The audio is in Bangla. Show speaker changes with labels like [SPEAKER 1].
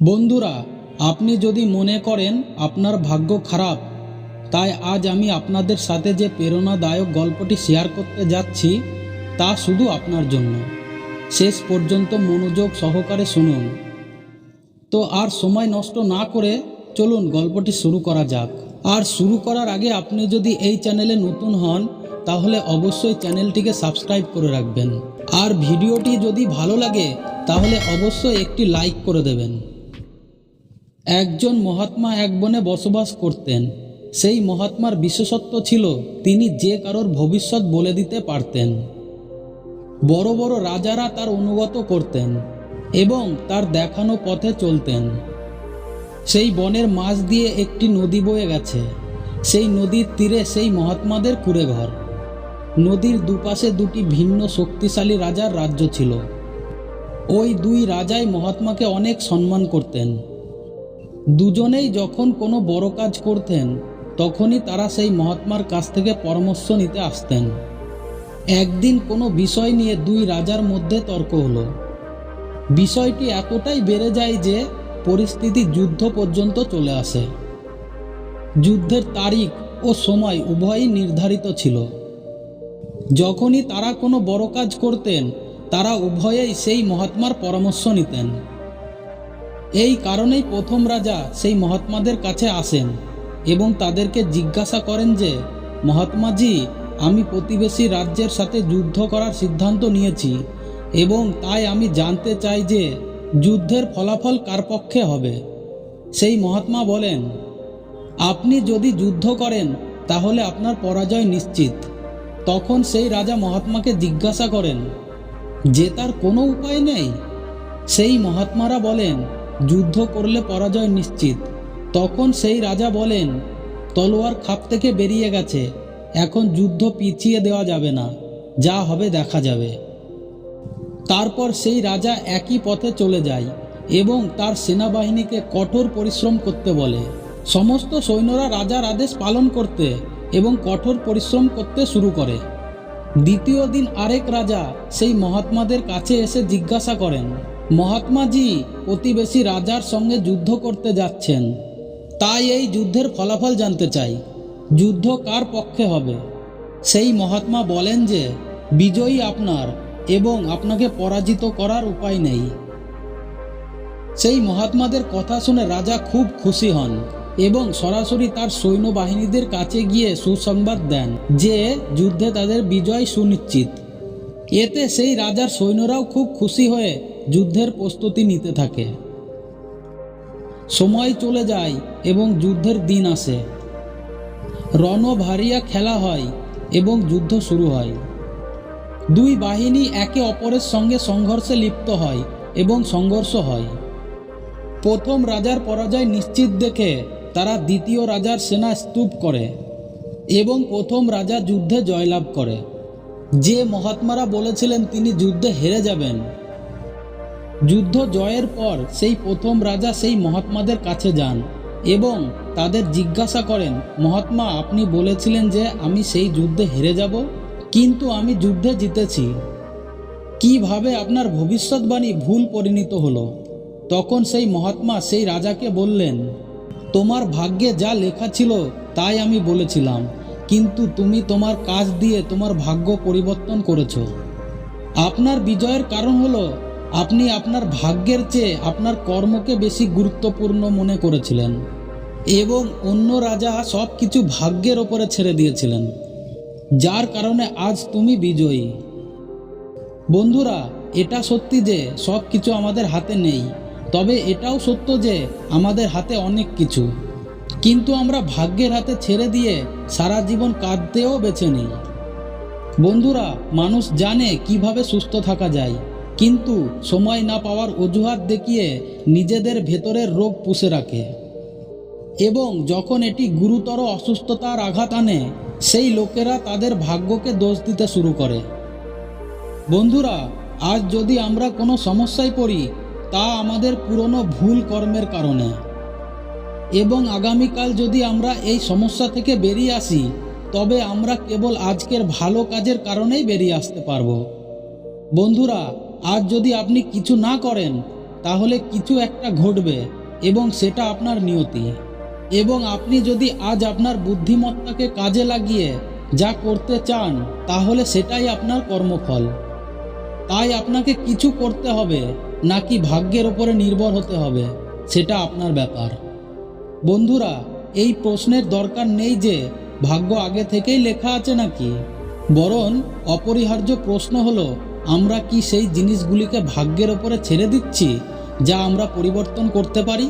[SPEAKER 1] বন্ধুরা, আপনি যদি মনে করেন আপনার ভাগ্য খারাপ, তাই আজ আমি আপনাদের সাথে যে প্রেরণাদায়ক গল্পটি শেয়ার করতে যাচ্ছি তা শুধু আপনার জন্য। শেষ পর্যন্ত মনোযোগ সহকারে শুনুন। তো আর সময় নষ্ট না করে চলুন গল্পটি শুরু করা যাক। আর শুরু করার আগে আপনি যদি এই চ্যানেলে নতুন হন তাহলে অবশ্যই চ্যানেলটিকে সাবস্ক্রাইব করে রাখবেন। আর ভিডিওটি যদি ভালো লাগে তাহলে অবশ্যই একটি লাইক করে দেবেন। একজন মহাত্মা এক বনে বসবাস করতেন। সেই মহাত্মার বিশেষত্ব ছিল তিনি যে কারোর ভবিষ্যৎ বলে দিতে পারতেন। বড় বড় রাজারা তার অনুগত করতেন এবং তার দেখানো পথে চলতেন। সেই বনের মাঝ দিয়ে একটি নদী বয়ে গেছে। সেই নদীর তীরে সেই মহাত্মাদের কুঁড়েঘর। নদীর দুপাশে দুটি ভিন্ন শক্তিশালী রাজার রাজ্য ছিল। ওই দুই রাজাই মহাত্মাকে অনেক সম্মান করতেন। দুজনেই যখন কোনো বড় কাজ করতেন তখনই তারা সেই মহাত্মার কাছ থেকে পরামর্শ নিতে আসতেন। একদিন কোনো বিষয় নিয়ে দুই রাজার মধ্যে তর্ক হলো। বিষয়টি এতটাই বেড়ে যায় যে পরিস্থিতি যুদ্ধ পর্যন্ত চলে আসে। যুদ্ধের তারিখ ও সময় উভয়ই নির্ধারিত ছিল। যখনই তারা কোনো বড় কাজ করতেন তারা উভয়েই সেই মহাত্মার পরামর্শ নিতেন। এই কারণেই প্রথম রাজা সেই মহাত্মাদের কাছে আসেন এবং তাদেরকে জিজ্ঞাসা করেন যে, মহাত্মাজি, আমি প্রতিবেশী রাজ্যের সাথে যুদ্ধ করার সিদ্ধান্ত নিয়েছি এবং তাই আমি জানতে চাই যে যুদ্ধের ফলাফল কার পক্ষে হবে। সেই মহাত্মা বলেন, আপনি যদি যুদ্ধ করেন তাহলে আপনার পরাজয় নিশ্চিত। তখন সেই রাজা মহাত্মাকে জিজ্ঞাসা করেন, জেতার কোনো উপায় নেই? সেই মহাত্মারা বলেন, যুদ্ধ করলে পরাজয় নিশ্চিত। তখন সেই রাজা বলেন, তলোয়ার খাপ থেকে বেরিয়ে গেছে, এখন যুদ্ধ পিছিয়ে দেওয়া যাবে না, যা হবে দেখা যাবে। তারপর সেই রাজা একই পথে চলে যায় এবং তার সেনাবাহিনীকে কঠোর পরিশ্রম করতে বলে। সমস্ত সৈন্যরা রাজার আদেশ পালন করতে এবং কঠোর পরিশ্রম করতে শুরু করে। দ্বিতীয় দিন আরেক রাজা সেই মহাত্মাদের কাছে এসে জিজ্ঞাসা করেন, মহাত্মাজি, প্রতিবেশী রাজার সঙ্গে যুদ্ধ করতে যাচ্ছেন, তাই এই যুদ্ধের ফলাফল জানতে চাই। যুদ্ধ কার পক্ষে হবে? সেই মহাত্মা বলেন যে বিজয়ী আপনার এবং আপনাকে পরাজিত করার উপায় নেই। সেই মহাত্মাদের কথা শুনে রাজা খুব খুশি হন এবং সরাসরি তার সৈন্যবাহিনীদের কাছে গিয়ে সুসংবাদ দেন যে যুদ্ধে তাদের বিজয় সুনিশ্চিত। এতে সেই রাজার সৈন্যরাও খুব খুশি হয়ে যুদ্ধের প্রস্তুতি নিতে থাকে। সময় চলে যায় এবং যুদ্ধের দিন আসে। রণভারিয়া খেলা হয় এবং যুদ্ধ শুরু হয়। দুই বাহিনী একে অপরের সঙ্গে সংঘর্ষে লিপ্ত হয় এবং সংঘর্ষ হয়। প্রথম রাজার পরাজয় নিশ্চিত দেখে তারা দ্বিতীয় রাজার সেনা স্তূপ করে এবং প্রথম রাজা যুদ্ধে জয়লাভ করে। যে মহাত্মারা বলেছিলেন তিনি যুদ্ধে হেরে যাবেন। যুদ্ধ জয়ের পর সেই প্রথম রাজা সেই মহাত্মাদের কাছে যান এবং তাদের জিজ্ঞাসা করেন, মহাত্মা, আপনি বলেছিলেন যে আমি সেই যুদ্ধে হেরে যাব, কিন্তু আমি যুদ্ধে জিতেছি। কিভাবে আপনার ভবিষ্যৎবাণী ভুল পরিণত হলো? তখন সেই মহাত্মা সেই রাজাকে বললেন, তোমার ভাগ্যে যা লেখা ছিল তাই আমি বলেছিলাম, কিন্তু তুমি তোমার কাজ দিয়ে তোমার ভাগ্য পরিবর্তন করেছো। আপনার বিজয়ের কারণ হলো আপনি আপনার ভাগ্যের চেয়ে আপনার কর্মকে বেশি গুরুত্বপূর্ণ মনে করেছিলেন এবং অন্য রাজা সব কিছু ভাগ্যের ওপরে ছেড়ে দিয়েছিলেন, যার কারণে আজ তুমি বিজয়ী। বন্ধুরা, এটা সত্যি যে সব কিছু আমাদের হাতে নেই, তবে এটাও সত্য যে আমাদের হাতে অনেক কিছু, কিন্তু আমরা ভাগ্যের হাতে ছেড়ে দিয়ে সারা জীবন কাঁদতেও বেছে নিই। বন্ধুরা, মানুষ জানে কিভাবে সুস্থ থাকা যায়, কিন্তু সময় না পাওয়ার অজুহাত দেখিয়ে নিজেদের ভেতরের রোগ পুষে রাখে এবং যখন এটি গুরুতর অসুস্থতার আঘাত আনে সেই লোকেরা তাদের ভাগ্যকে দোষ দিতে শুরু করে। বন্ধুরা, আজ যদি আমরা কোনো সমস্যায় পড়ি তা আমাদের পুরনো ভুল কর্মের কারণে, এবং আগামীকাল যদি আমরা এই সমস্যা থেকে বেরিয়ে আসি তবে আমরা কেবল আজকের ভালো কাজের কারণেই বেরিয়ে আসতে পারব। বন্ধুরা, আজ যদি আপনি কিছু না করেন তাহলে কিছু একটা ঘটবে এবং সেটা আপনার নিয়তি। এবং আপনি যদি আজ আপনার বুদ্ধিমত্তাকে কাজে লাগিয়ে যা করতে চান তাহলে সেটাই আপনার কর্মফল। তাই আপনাকে কিছু করতে হবে নাকি ভাগ্যের ওপরে নির্ভর হতে হবে, সেটা আপনার ব্যাপার। বন্ধুরা, এই প্রশ্নের দরকার নেই যে ভাগ্য আগে থেকেই লেখা আছে নাকি, বরং অপরিহার্য প্রশ্ন হলো আমরা কি সেই জিনিসগুলিকে ভাগ্যের ওপরে ছেড়ে দিচ্ছি যা আমরা পরিবর্তন করতে পারি।